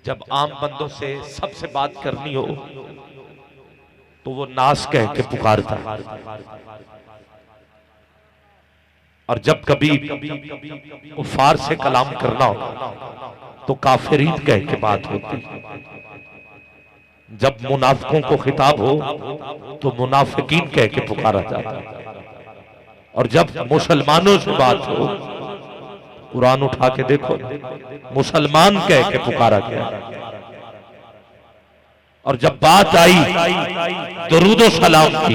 जब आम बंदों से सबसे बात करनी हो तो वो नास कह के पुकारता है, और जब कभी कुफार से कलाम करना हो तो काफिरीन कह के बात होती। जब मुनाफिकों को खिताब हो तो मुनाफिकीन कह के पुकारा जाता है, और जब मुसलमानों से बात हो, कुरान उठा के देखो, मुसलमान कह के पुकारा गया। और जब बात आई दुरूद सलाम की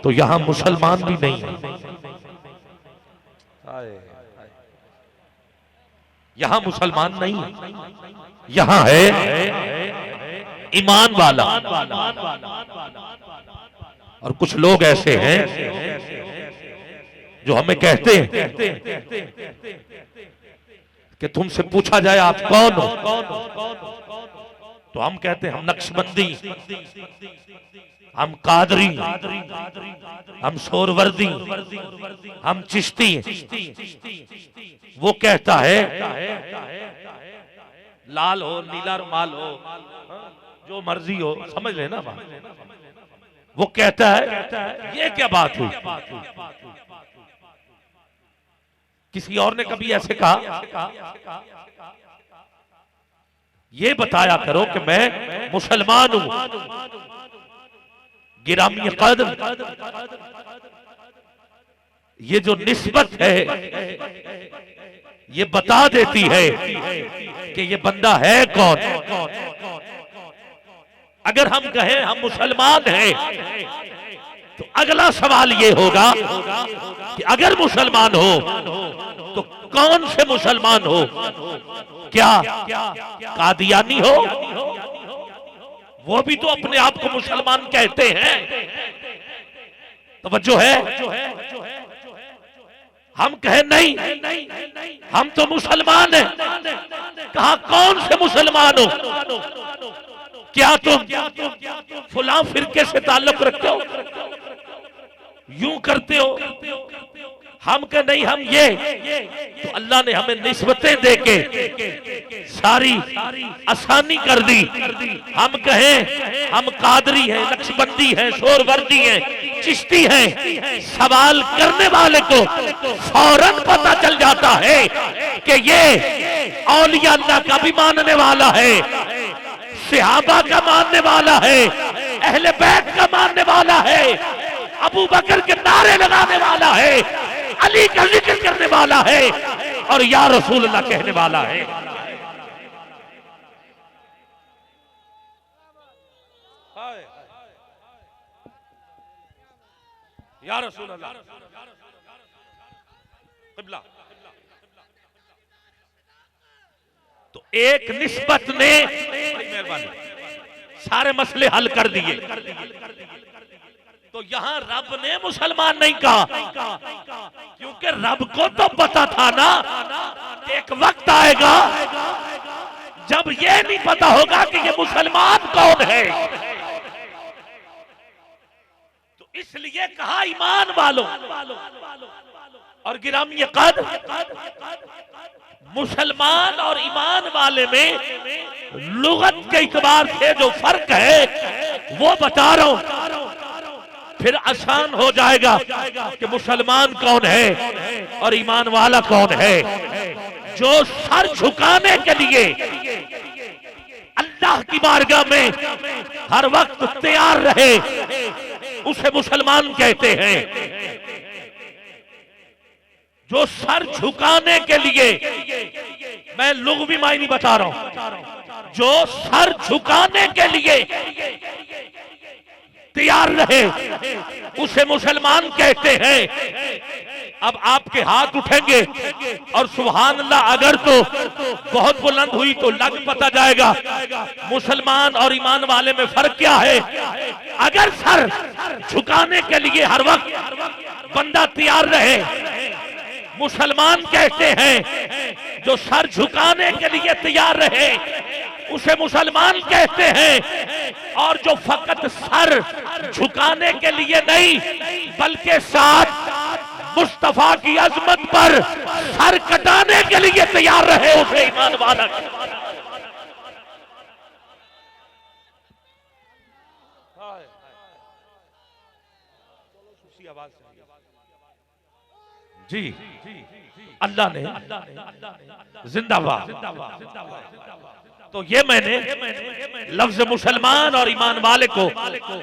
तो यहां मुसलमान भी नहीं है, यहां मुसलमान नहीं है, यहां है ईमान वाला। और कुछ लोग ऐसे हैं जो हमें कहते हैं कि तुमसे पूछा जाए आप कौन हो, तो हम कहते हैं हम नक्शबंदी, हम कादरी, हम सोरवर्दी, हम चिश्ती। वो कहता है लाल हो, नीला रुमाल हो, जो मर्जी हो, समझ लेना बात। वो कहता है ये क्या बात हुई। किसी और ने कभी ऐसे कहा? ये बताया करो कि मैं मुसलमान हूं। गिरामी कद्र, ये जो निस्बत है ये बता देती है कि ये बंदा है कौन। अगर हम कहें हम मुसलमान हैं तो अगला सवाल ये होगा कि अगर मुसलमान हो तो कौन से मुसलमान हो? क्या कादियानी हो? वो भी तो अपने आप को मुसलमान कहते हैं। तवज्जो है? हम कहें नहीं हम तो मुसलमान हैं। कहा कौन से मुसलमान हो? क्या तुम फुला फिरके से ताल्लुक रखते हो, यूं करते हो? हम कह नहीं हम ये, तो अल्लाह ने हमें निस्बतें देके सारी आसानी कर दी। हम कहें हम कादरी हैं, नक्शबंदी हैं, शोरवर्दी हैं, चिश्ती हैं, सवाल करने वाले को फौरन पता चल जाता है कि ये औलिया अल्लाह का भी मानने वाला है, सहाबा का मानने वाला है, अहले बैत का मानने वाला है, अबू बकर के नारे लगाने वाला है, अली का जिक्र करने वाला है, और या रसूल अल्लाह कहने वाला है। या रसूल अल्लाह क़िबला। तो एक निस्बत ने सारे मसले हल कर दिए। तो यहां रब ने मुसलमान नहीं कहा, क्योंकि रब को तो पता था ना एक वक्त आएगा जब ये नहीं पता होगा कि ये मुसलमान कौन है। तो इसलिए कहा ईमान वालों। और गिरामी कद्र मुसलमान और ईमान वाले में लुगत के इतबार से जो फर्क है वो बता रहा हूं, फिर आसान हो जाएगा कि मुसलमान कौन है और ईमान वाला कौन है। जो सर झुकाने के लिए अल्लाह की बारगाह में हर वक्त तैयार रहे उसे मुसलमान कहते हैं। जो सर झुकाने के लिए, मैं लुग़वी मायने बता रहा हूं, जो सर झुकाने के लिए तैयार रहे उसे मुसलमान कहते हैं। अब आपके हाथ उठेंगे और सुभान अल्लाह अगर तो बहुत बुलंद हुई तो लग पता जाएगा मुसलमान और ईमान वाले में फर्क क्या है। अगर सर झुकाने के लिए हर वक्त बंदा तैयार रहे मुसलमान कहते हैं। जो सर झुकाने के लिए तैयार रहे उसे मुसलमान कहते हैं। और जो फकत सर झुकाने के लिए नहीं बल्कि साथ मुस्तफा की अजमत पर सर कटाने के लिए तैयार रहे उसे ईमान वाला। जी अल्लाह ने जिंदाबाद। तो ये मैंने लफ्ज मुसलमान और ईमान वाले को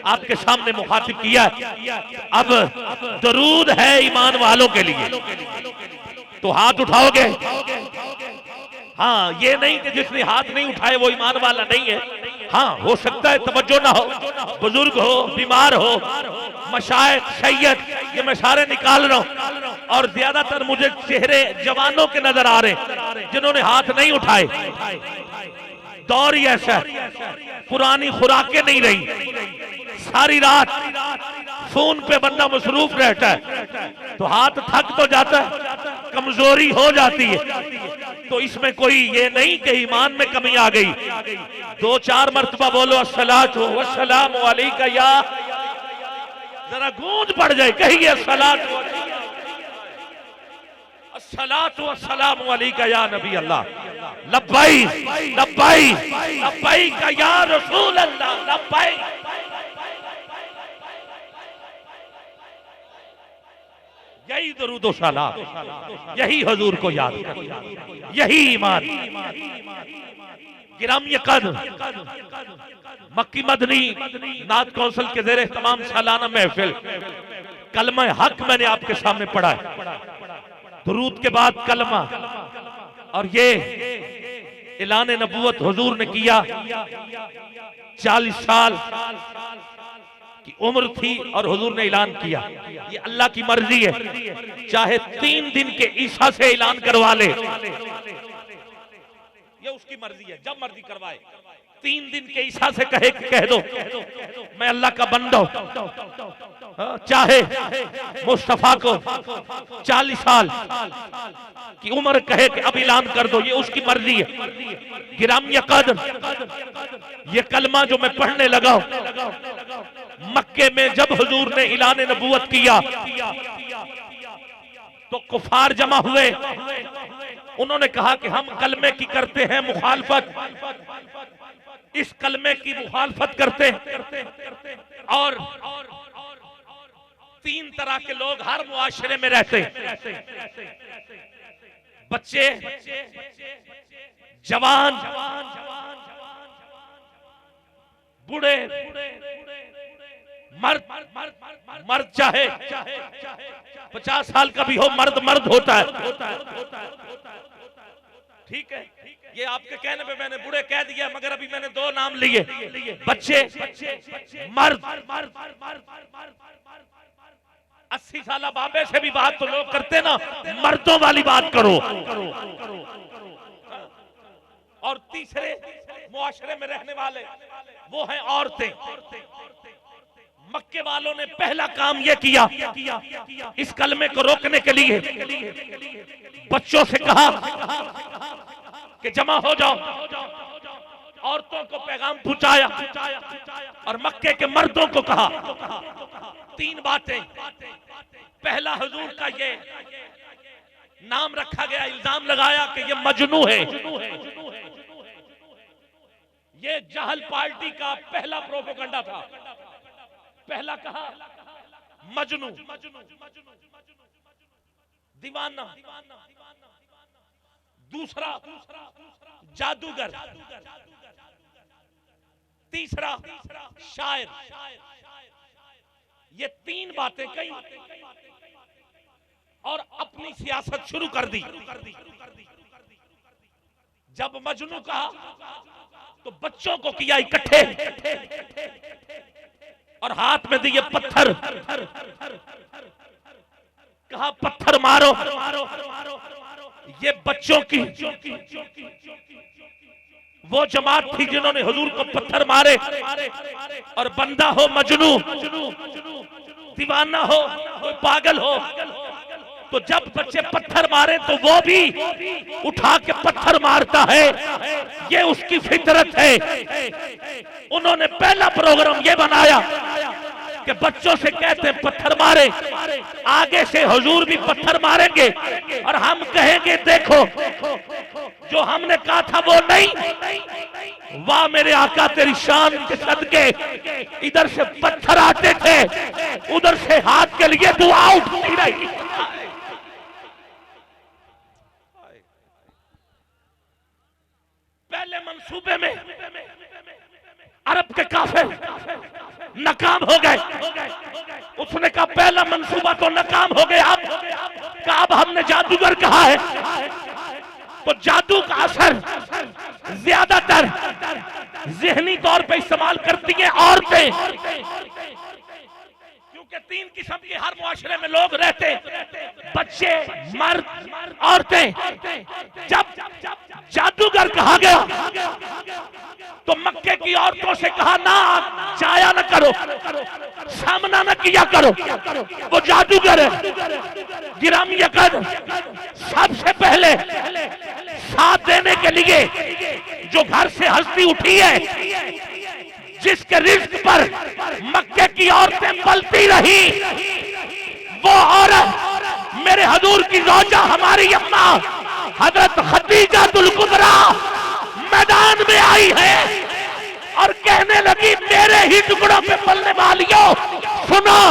आपके सामने मुखातिब किया है। अब दरूद है ईमान वालों के लिए, तो हाथ उठाओगे? हाँ, ये नहीं कि जिसने हाथ नहीं उठाए वो ईमान वाला नहीं है। हाँ, हो सकता है तवज्जो ना हो, बुजुर्ग हो, बीमार हो, मशाइख, सैयद, ये मैं सारे निकाल रहा हूँ। और ज्यादातर मुझे चेहरे जवानों के नजर आ रहे जिन्होंने हाथ नहीं उठाए। दौर ही ऐसा, पुरानी खुराकें नहीं रही, सारी रात फोन पे बंदा मसरूफ रहता है, तो हाथ थक तो जाता है, कमजोरी हो जाती है। तो इसमें कोई ये नहीं कि ईमान में कमी आ गई। 2-4 मर्तबा बोलो अस्सलातु वस्सलामु अलैका, या जरा गूंज पड़ जाए, कहिए अस्सलातु वस्सलामु अलैका या नबी अल्लाह, लब्बैक लब्बैक लब्बैक या रसूल अल्लाह, लब्बैक। यही दरूद व सलाम, यही हुजूर को याद कर, यही ईमान। गिरामी कद्र मक्की मदनी नात कौंसिल के ज़ेरे तमाम सालाना महफिल कलमा हक मैंने आपके सामने पढ़ा है। दरूद के बाद कलमा, और ये ऐलान नबूवत हुजूर ने किया। 40 साल की उम्र थी और हुजूर ने ऐलान किया। ये अल्लाह की मर्जी है, चाहे 3 दिन के ईसा से ऐलान करवा ले, ये उसकी मर्जी है, जब मर्जी करवाए। 3 दिन के ईसा से कह दो मैं अल्लाह का बंदा हूं। चाहे मुस्तफा को 40 साल की उम्र कहे कि अब ऐलान कर दो, ये उसकी मर्जी है। गिरामी कद्र ये कलमा जो मैं पढ़ने लगा मक्के में जब हुजूर ने ऐलान नबूवत किया तो कुफार जमा हुए। उन्होंने कहा कि हम कलमे की करते हैं मुखालफत, इस कलमे की मुखालफत करते हैं। और 3 तरह के लोग हर मुआशरे में रहते हैं, बच्चे, जवान, बूढ़े, मर्द चाहे 50 साल का भी हो, मर्द होता है। ठीक है, ये आपके कहने पे मैंने बूढ़े कह दिया, मगर अभी मैंने 2 नाम लिए, बच्चे, मर्द। 80 साल बाबे से भी बात तो लोग करते ना, मर्दों वाली बात करो। और तीसरे मुआशरे में रहने वाले वो हैं औरतें। मक्के वालों ने पहला काम यह किया, इस कलमे को रोकने के लिए बच्चों से कहा कि जमा हो जाओ, औरतों को पैगाम पहुंचाया, और मक्के के मर्दों को कहा 3 बातें। पहला, हुजूर का ये नाम रखा गया, इल्जाम लगाया कि ये मजनू है। ये जहल पार्टी का पहला प्रोपेगेंडा था। पहला कहा मजनू, दीवाना। दूसरा जादूगर, तीसरा शायर। ये 3 बातें कही और अपनी सियासत शुरू कर दी। जब मजनू कहा तो बच्चों को किया इकट्ठे और हाथ में दिए पत्थर, कहा पत्थर मारो। ये बच्चों की वो जमात थी जिन्होंने हुजूर को पत्थर मारे। और बंदा हो मजनू, दीवाना हो, पागल हो, तो जब बच्चे पत्थर मारे तो वो भी उठा के पत्थर मारता है, ये उसकी फितरत है। उन्होंने पहला प्रोग्राम ये बनाया कि बच्चों से कहते हैं पत्थर मारे, आगे से हुजूर भी पत्थर मारेंगे और हम कहेंगे देखो जो हमने कहा था वो नहीं, वाह मेरे आका तेरी शान के सदके, इधर से पत्थर आते थे, उधर से हाथ के लिए दुआ उठती रही। पहले मंसूबे में अरब के काफिर नाकाम हो गए। उसने कहा पहला मंसूबा तो नाकाम हो गया, अब हमने जादूगर कहा है तो जादू का असर ज्यादातर ज़हनी तौर पे इस्तेमाल करती हैं औरतें, क्योंकि तीन किस्म के हर मुआशरे में लोग रहते, बच्चे, मर्द, औरतें। जब जादूगर कहा गया तो मक्के की औरतों से कहा ना जाया ना करो, सामना ना किया करो, वो जादूगर है। गिरामी अकद सबसे पहले साथ देने के लिए जो घर से हस्ती उठी है, जिसके रिस्क पर मक्के की औरतें पलती रही, वो औरत मेरे हजूर की ज़ौजा हमारी अम्मा हजरत खदीजातुल कुबरा मैदान में आई है और कहने लगी मेरे ही टुकड़ों पे पलने वालियों सुनो,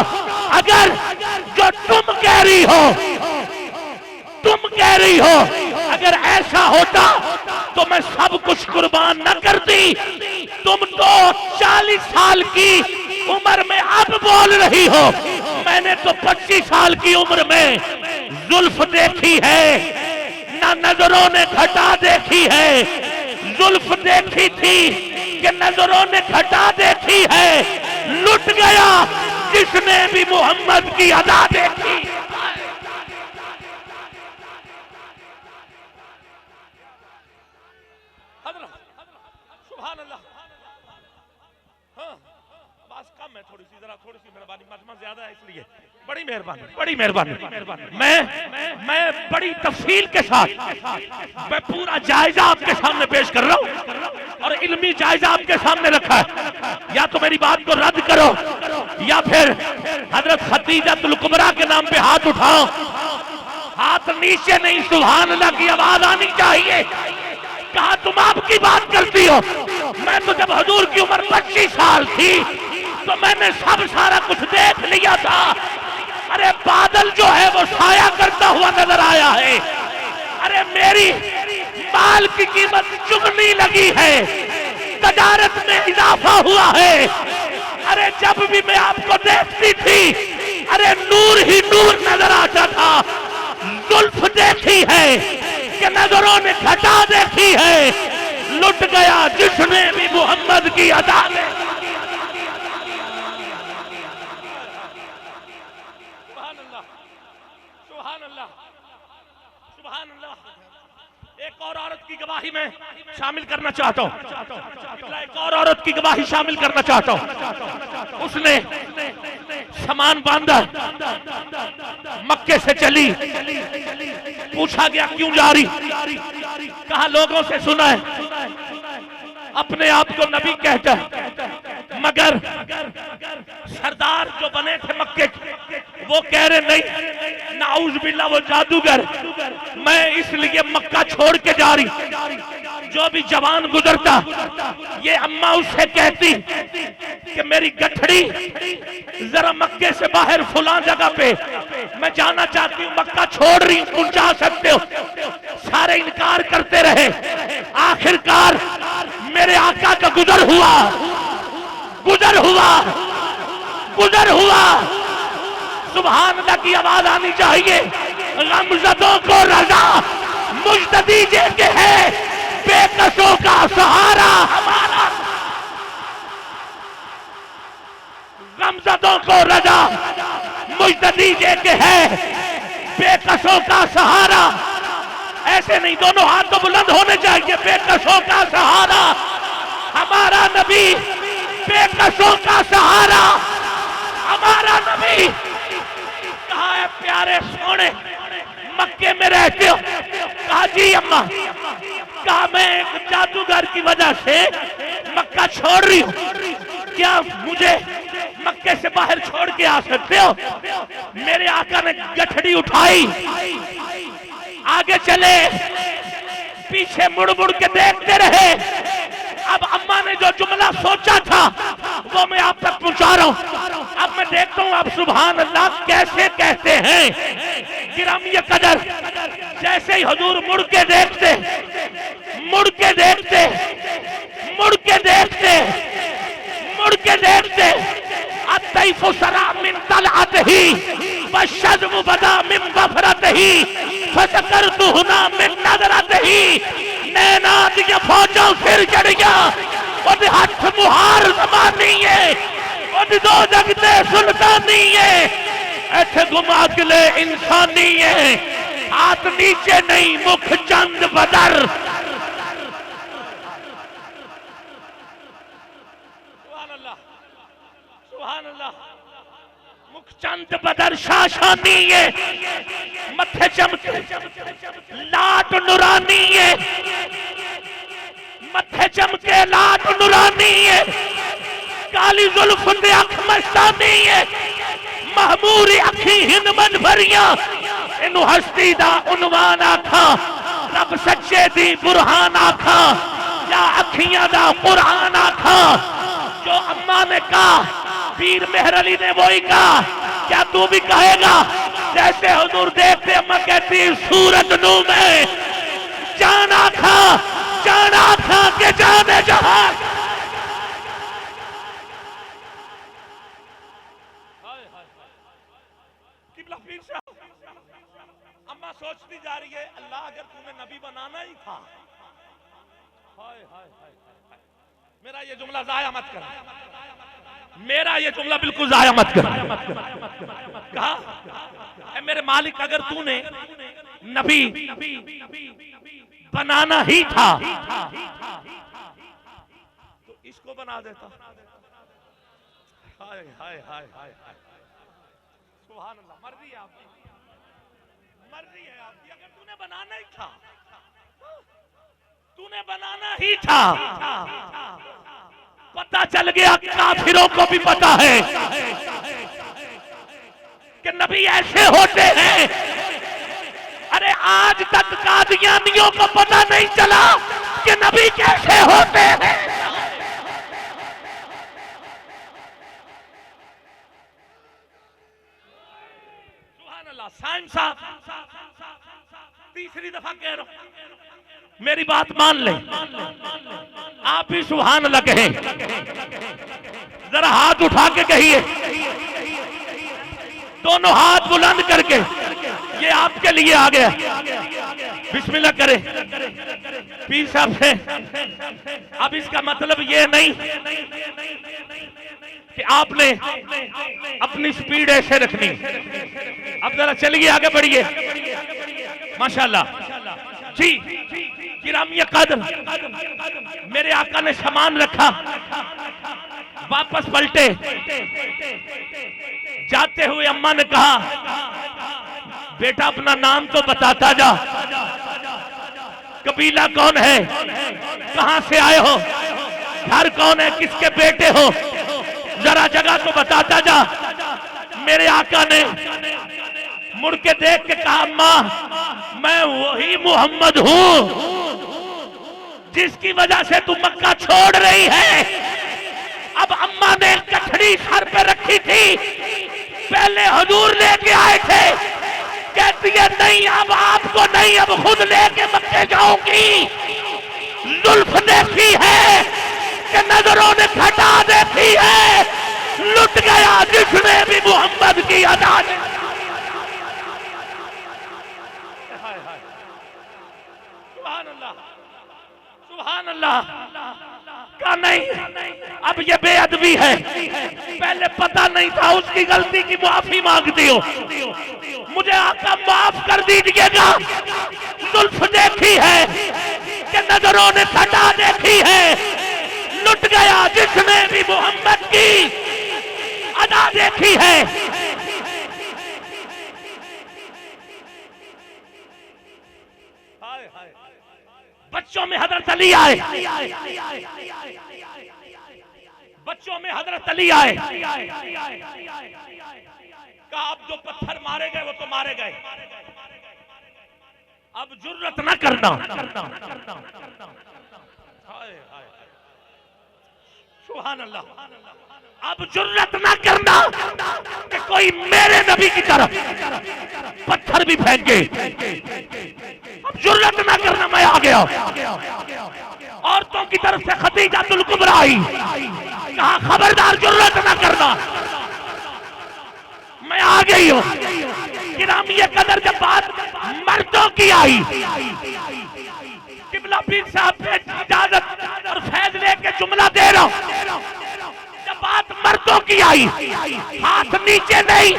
अगर जो तुम कह रही हो अगर ऐसा होता तो मैं सब कुछ कुर्बान न करती। तुम तो 40 साल की उम्र में अब बोल रही हो, मैंने तो 25 साल की उम्र में जुल्फ देखी है, ना नजरों ने घटा देखी है। जुल्फ देखी थी कि नजरों ने घटा देखी है, लुट गया जिसने भी मोहम्मद की अदा देखी। सुभान अल्लाह। हाँ, आवाज कम है थोड़ी सी मेहरबानी, मजमा ज्यादा है इसलिए बड़ी मेहरबानी। मैं बड़ी तफसील के साथ मैं पूरा जायजा आपके सामने पेश कर रहा हूँ और इल्मी जायजा आपके सामने रखा है। या तो मेरी बात को रद्द करो या फिर हजरत खदीजातुल कुबरा के नाम पे हाथ उठाओ। हाथ नीचे नहीं, सुभान अल्लाह की आवाज आनी चाहिए। कहा तुम आपकी बात करती हो, मैं तो जब हुजूर की उम्र 25 साल थी तो मैंने सब सारा कुछ देख लिया था। अरे बादल जो है वो साया करता हुआ नजर आया है। अरे मेरी माल की कीमत चुगनी लगी है, तजारत में इजाफा हुआ है। अरे जब भी मैं आपको देखती थी, अरे नूर ही नूर नजर आता था। जुल्फ देखी है कि नजरों ने घटा देखी है, लुट गया जिसने भी मोहम्मद की अदा में। सुभान अल्लाह। एक और औरत की गवाही में शामिल करना चाहता हूँ, एक और औरत की गवाही शामिल करना चाहता हूँ। उसने सामान बांधा, मक्के से चली। पूछा गया क्यों जा रही? कहा लोगों से सुना है अपने आप को नबी कहता है, मगर सरदार जो बने थे मक्के वो कह रहे नहीं, नाउज बिल्ला वो जादूगर। मैं इसलिए मक्का छोड़ के जा रही। जो भी जवान गुजरता ये अम्मा उससे कहती कि मेरी गठड़ी जरा मक्के से बाहर फुला जगह पे मैं जाना चाहती हूँ, मक्का छोड़ रही हूँ, पहुंचा सकते हो? सारे इनकार करते रहे। आखिरकार मेरे आका का गुजर हुआ। सुभान अल्लाह की आवाज आनी चाहिए। गमज़दों को रज़ा मुजतदी के है, बेकसों का सहारा हमारा। गमज़दों को रज़ा मुजतदी के है, बेकसों का सहारा। ऐसे नहीं, दोनों हाथ तो बुलंद होने चाहिए। बेकसों का सहारा हमारा नबी, बेकसों का सहारा हमारा नबी। कहा है प्यारे सोने मक्के में रहते हो? कहा जी अम्मा। कहा मैं एक जादूगर की वजह से मक्का छोड़ रही हूँ, क्या मुझे मक्के से बाहर छोड़ के आ सकते हो? मेरे आका ने गठड़ी उठाई, आगे चले, पीछे मुड़ मुड़ के देखते रहे। अब अम्मा जो जुमला सोचा था वो मैं आप तक पहुंचा रहा हूं। अब मैं देखता हूं आप सुभान अल्लाह कैसे कहते हैं। गिरामी कदर, जैसे ही हुजूर मुड़ के देखते, मुड़ के देखते, मुड़ के देखते, मुड़ के देखते, अतैफु सरा मिन तलअतही वशज़्म बदा मिन गफरतही फज़करतुहुना मिन नज़रतही। नैना दिया फौजों सिर चढ़ गया, और हथ मुहार ज़मानी है, और दो जगते सुल्तानी है, ऐसे घुमा के ले इंसानी है, हाथ नीचे नहीं मुख चंद बदर। मुख चंद बदर शाशानी है, मथे चमके लाट नुरानी है, मथे चमके लाट नुरानी है, काली जुल्फ दे अख मस्तानी है, महमूरी अखी हिंदमन भरिया, इनु हस्ती दा उनवान आखा, रब सच्चे दी बुरहान आखा, या अखियां दा कुरान आखा। जो अम्मा ने कहा, पीर मेहर अली ने वही कहा, क्या तू भी कहेगा? जैसे हुजूर देखते अम्मा कहती सूरज नू में जान आखा, जान आखा के जाने जहां। अम्मा सोचती जा रही है, अल्लाह अगर तूने नबी बनाना ही था, हाय हाय हाय, मेरा ये जुमला जाया मत कर, मेरा ये जुमला बिल्कुल जाया मत कर। कहा मेरे मालिक अगर तूने नबी बनाना ही था तो इसको बना देता। हाय हाय हाय हाय, सुभान अल्लाह। मर्जी है आपकी, मर्जी है आपकी। अगर तूने बनाना ही था, तूने बनाना ही था, पता चल गया काफिरों को भी पता है कि नबी ऐसे होते हैं। अरे आज तक कादियानियों को पता नहीं चला कि नबी कैसे होते हैं। सुभान अल्लाह। साइंस साहब तीसरी दफा कह रहा हूं, मेरी बात मान ले, आप भी सुभान अल्लाह कहें। जरा हाथ उठा के कहिए, दोनों हाथ बुलंद करके, ये आपके लिए आ गया। बिस्मिल्लाह करें पीर साहब से। अब इसका मतलब ये नहीं कि आपने अपनी स्पीड ऐसे रखनी। अब जरा चलिए, आगे बढ़िए। माशाल्लाह जी। गिरामी कद्र, मेरे आका ने सामान रखा, वापस पलटे, जाते हुए अम्मा ने कहा, बेटा अपना नाम तो बताता जा, कबीला कौन है, कहां से आए हो, घर कौन है, किसके बेटे हो, जरा जगह तो बताता जा। मेरे आका ने मुड़ के देख के कहा, अम्मा मैं वही मोहम्मद हूं जिसकी वजह से तू मक्का छोड़ रही है। अब अम्मा ने कठड़ी सर पे रखी थी, पहले हुजूर लेके आए थे, कहती है नहीं अब आपको नहीं, अब खुद लेके मक्के जाऊंगी। जुल्फ देखी है कि नजरों ने घटा देखी है, लुट गया जिसने भी मोहम्मद की अदा ने। सुभान अल्लाह का नहीं, अब ये बेअदबी है, पहले पता नहीं था, उसकी गलती की माफी मांगती हो, मुझे आका माफ कर दीजिएगा। जुल्फ देखी है कि नजरों ने घटा देखी है, लुट गया जिसने भी मोहम्मद की अदा देखी है। बच्चों में हजरत अली आए, बच्चों में हजरत अली आए, कहा अब जो पत्थर मारे गए वो तो मारे गए, अब जुर्रत न करना। सुभान अल्लाह। अब जुर्रत ना करना कि कोई मेरे नबी की तरफ पत्थर भी फेंके। अब जुर्रत ना करना, मैं आ गया। औरतों की तरफ से खदीजातुल कुबरा आई, कहा खबरदार जुर्रत ना करना, मैं आ गई हूं। गिरामी कदर जब बात मर्दों की आई, किबला पीर साहब से इजाजत और फैज लेके जुमला दे रहा हूं, जब बात मर्दों की आई, हाथ नीचे नहीं,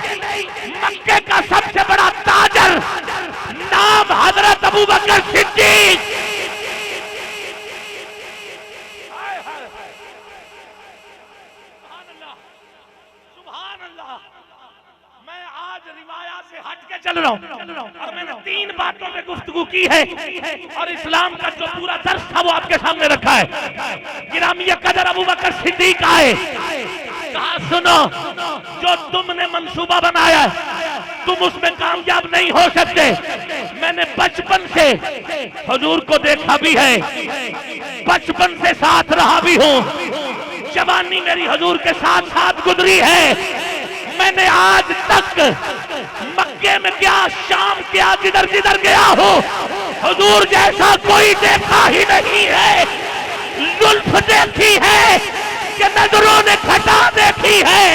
मक्के का सबसे बड़ा ताजर, नाम हजरत अबू बकर सिद्दीक, चल रहा हूं और मैंने 3 बातों पे गुफ्तगू की है और इस्लाम का जो पूरा दर्स था वो आपके सामने रखा है। गिरामी कदर अबू बकर सिद्दीक आए, कहा सुनो, जो तुमने मंसूबा बनाया है तुम उसमें कामयाब नहीं हो सकते। मैंने बचपन से हुजूर को देखा भी है, बचपन से साथ रहा भी हूं, जवानी मेरी हुजूर के साथ साथ गुजरी है। मैंने आज तक मक्के में क्या, शाम क्या, जिधर जिधर गया हो, हुजूर जैसा कोई देखा ही नहीं है। जुल्फ देखी है कि नजरों ने खटा देखी है,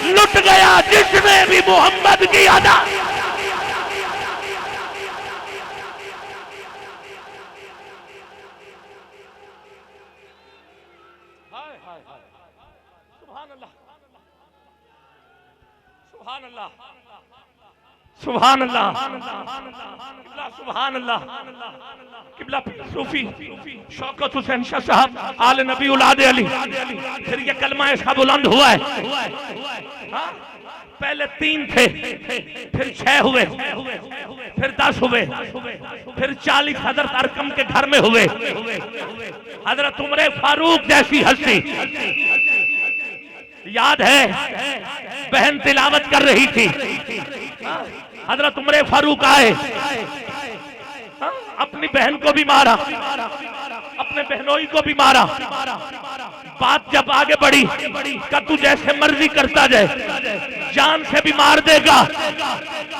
लुट गया जिसने भी मोहम्मद की अदा। सुभान अल्लाह, सुभान अल्लाह। किबला सूफी शौकत हुसैन शाह साहब आले नबी औलाद अली, फिर ये कलमा इसका बुलंद हुआ है। पहले 3 थे, फिर 6 हुए, फिर 10 हुए, फिर 40 हजरत अरकम के घर में हुए। हजरत उमर फारूक जैसी हस्ती, याद है बहन तिलावत कर रही थी, हजरत उमर फारूक आए, अपनी बहन को भी मारा, अपने बहनोई को भी मारा। बात जब आगे बढ़ी, का तू जैसे मर्जी करता जाए, जान से भी मार देगा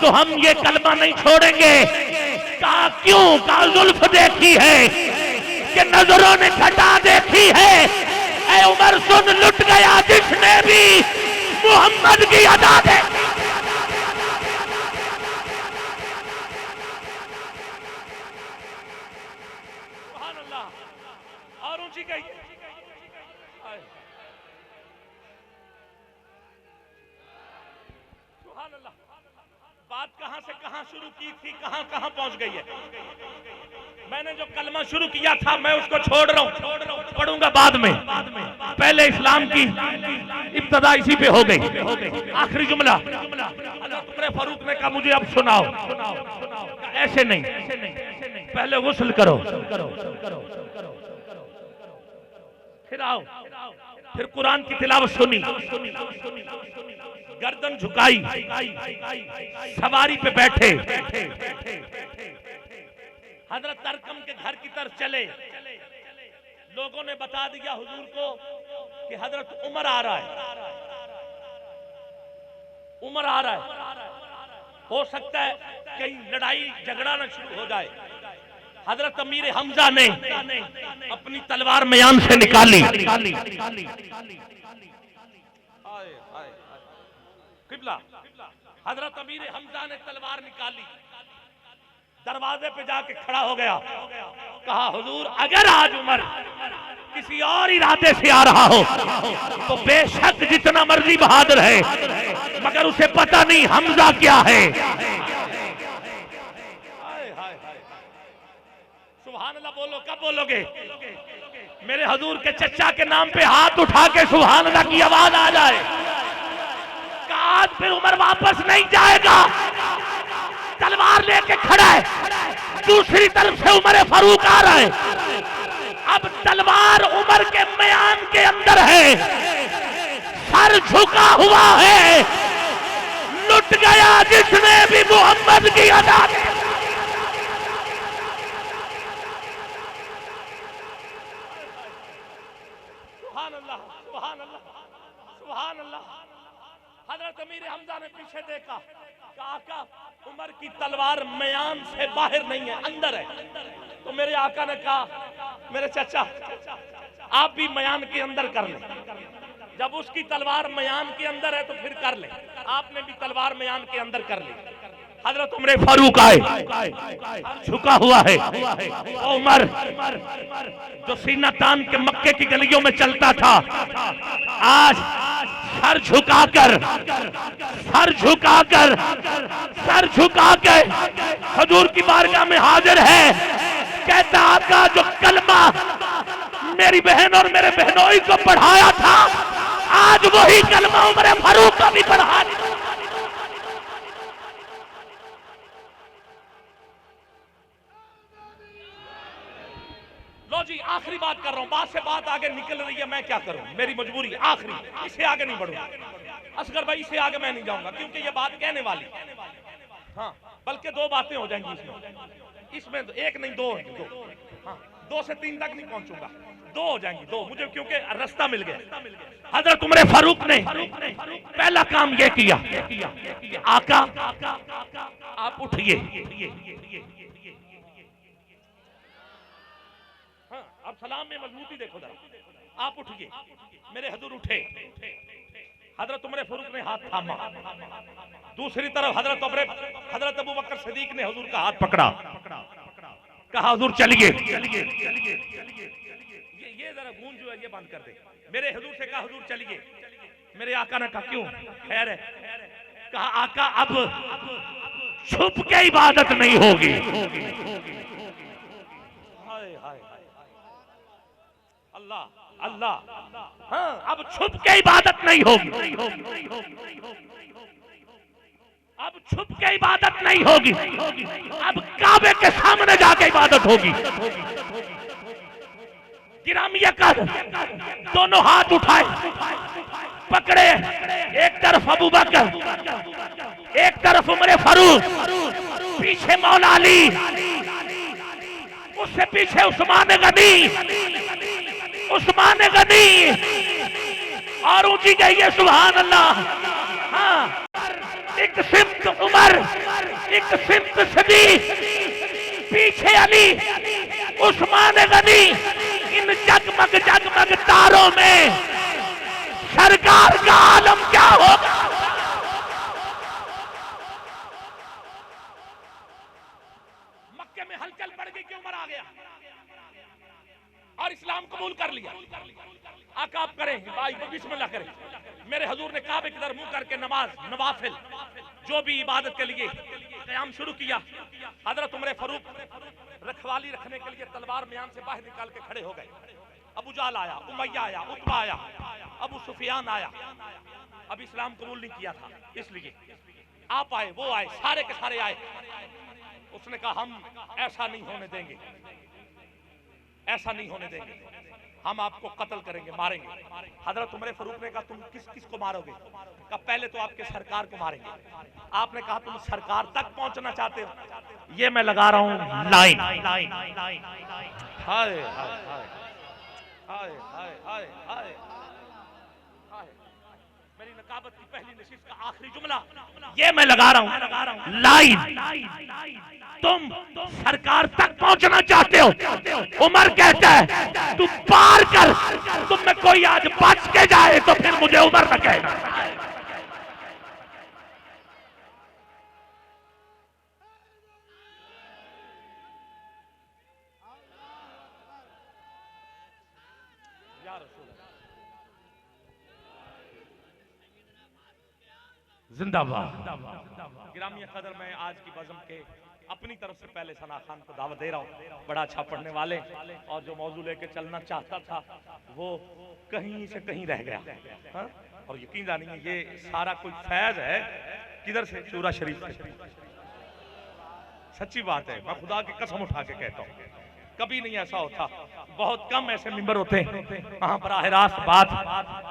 तो हम ये कलमा नहीं छोड़ेंगे। कहा क्यों? कहा जुल्फ देखी है कि नजरों ने घटा देखी है। ऐ उमर सुन, लुट गया जिसने भी मोहम्मद की अदा देखी। और ऊंची गई। बात कहां से कहां शुरू की थी, कहां कहां पहुंच गई है। मैंने जो कलमा शुरू किया था मैं उसको छोड़ रहा हूं, पढ़ूंगा बाद में। पहले इस्लाम की इब्तदा इसी पे हो गई। आखिरी जुमला उमर फारूक ने कहा मुझे अब सुनाओ। ऐसे नहीं, पहले गुस्ल करो, फिर आओ, फिर कुरान की तिलावत सुनी, गर्दन झुकाई, सवारी पे बैठे, हजरत अरकम के घर की तरफ चले। लोगों ने बता दिया हुजूर को कि हजरत उमर आ रहा है, उमर आ रहा है, हो सकता है कहीं लड़ाई झगड़ा न शुरू हो जाए। हजरत अमीर हमजा ने अपनी तलवार मयान से निकाली, किबला हजरत अमीर हमजा ने तलवार निकाली, दरवाजे पे जाके खड़ा हो गया। कहा हुजूर अगर आज उमर किसी और इरादे से आ रहा हो तो बेशक जितना मर्जी बहादुर है, मगर उसे पता नहीं हमजा क्या है। सुभान अल्लाह बोलो, कब बोलोगे? मेरे हुजूर के चचा के नाम पे हाथ उठा के सुभान अल्लाह की आवाज आ जाए। आज फिर उमर वापस नहीं जाएगा, तलवार लेके खड़ा है, दूसरी तरफ से उमर फारूक आ रहा है। अब तलवार उमर के मयान के अंदर है, सर झुका हुआ है, लुट गया जिसने भी मोहम्मद की अदा। सुभान अल्लाह, सुभान अल्लाह, सुभान अल्लाह। हजरत अमीर हमजा ने पीछे देखा, आका उमर की तलवार मयान से बाहर नहीं है, अंदर है। तो मेरे आका ने कहा, मेरे चाचा आप भी मयान के अंदर कर ले। जब उसकी तलवार मयान के अंदर है तो फिर कर ले। आपने भी तलवार मयान के अंदर कर ली। हजरत उमर फारूक आए, झुका हुआ है। उमर जो सीना तान के मक्के की गलियों में चलता था, आज सर झुकाकर हुजूर की बारगाह में हाजिर है। कहता आका जो कलमा मेरी बहन और मेरे बहनोई को पढ़ाया था, आज वही कलमा उमर फारूक का भी पढ़ा। लो जी, आखिरी बात कर रहा हूं, बात से बात आगे निकल रही है, मैं क्या करूं, मेरी मजबूरी आखिरी, इससे आगे नहीं बढ़ूंगा। असगर भाई इससे आगे मैं नहीं जाऊंगा, क्योंकि ये बात कहने वाली, हाँ बल्कि दो बातें हो जाएंगी इसमें एक नहीं दो, हाँ 2 से 3 तक नहीं पहुंचूंगा, 2 हो जाएंगी, 2 मुझे क्योंकि रास्ता मिल गया। हजरत उमर फारूक ने पहला काम यह किया, आका आप उठिए। हाँ, अब सलाम में मजबूती देखो जरा, आप उठिए। मेरे हुजूर उठे, हजरत उमर फारूक ने हाथ थामा। दूसरी तरफ हजरत अबू बकर सिद्दीक ने हुजूर का हाथ पकड़ा, कहा हुजूर चलिए। ये जरा गूंज जो है ये बंद कर दे। मेरे हुजूर से कहा हुजूर चलिए। मेरे आका ने कहा क्यों, खैर है? कहा आका अब छुप के इबादत नहीं होगी। अल्लाह अल्लाह, हाँ अब छुप के इबादत नहीं होगी, अब छुप के इबादत नहीं होगी, अब काबे के सामने जाके इबादत होगी। गिरामिया कर दोनों हाथ उठाए, पकड़े, एक तरफ अबू बकर, एक तरफ उमर फारूक, पीछे मौला अली, उससे पीछे उस्मान गनी, और ऊंची गई है सुभान अल्लाह। हाँ, एक सिमत उमर, एक सिमत सिद्दीक, पीछे अली, उस्मान गनी। इन जगमग तारों में सरकार का आलम क्या होगा? मक्के में हलचल बढ़ गई कि उमर आ गया और इस्लाम कबूल कर लिया। आका आप करें भाई, बिस्मिल्लाह करें। मेरे हुजूर ने काबे की तरफ मुंह करके नवाफिल जो भी इबादत के लिए क़याम शुरू किया। हजरत उमर फारूक रखवाली रखने के लिए तलवार म्यान से बाहर निकाल के खड़े हो गए। अबू जाल आया, उमैया आया, उतबा आया, अबू सुफियान आया। अब इस्लाम कबूल नहीं किया था, इसलिए आप आए, वो आए, सारे के सारे आए। उसने कहा हम ऐसा नहीं होने देंगे, ऐसा नहीं होने देंगे, हम आपको कत्ल करेंगे, मारेंगे। हजरत उमर फारूक ने कहा तुम किस किस को मारोगे? कहा पहले तो आपके सरकार को मारेंगे। आपने कहा तुम सरकार तक पहुंचना चाहते हो? ये मैं लगा रहा हूं लाइन। हाय हाय हाय हाय हाय, मेरी नकाबत की पहली नशिस्त का आखिरी जुमला ये मैं लगा रहा हूं लाइन। तुम सरकार तक पहुंचना चाहते हो? उमर कहता है तू पार कर, तुम में कोई आज बच के जाए तो फिर मुझे उमर न कहना। जिंदाबाद। गिरामी कदर मैं आज की बज़म के अपनी तरफ से पहले सना खान को दावत दे रहा हूँ। बड़ा अच्छा पढ़ने वाले और जो मौजू लेके चलना चाहता था वो कहीं से कहीं रह गया। हा? और यकीन जानिए ये सारा कोई फैज है किधर से? शूरा शरीफ से। सच्ची बात है, मैं खुदा की कसम उठा के कहता हूँ कभी नहीं ऐसा होता। बहुत कम ऐसे मिंबर होते हैं वहां बराह रास्त बात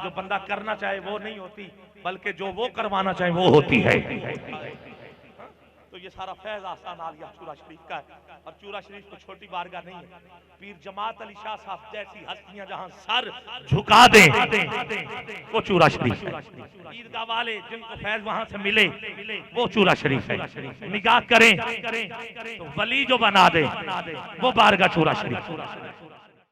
जो बंदा करना चाहे वो नहीं होती, बल्कि जो वो करवाना चाहे वो होती है। तो ये सारा फैज आसान आलिया चूरा शरीफ का है। और चूरा शरीफ को छोटी बारगाह नहीं है। पीर जमात अली शाह साहब जैसी हस्तियां जहां सर झुका दें वो चूरा शरीफ है। ईदगाह वाले जिनको फैज वहां से मिले वो चूरा शरीफ है। निगाह करें तो वली जो बना दे वो बारगाह चूरा शरीफ।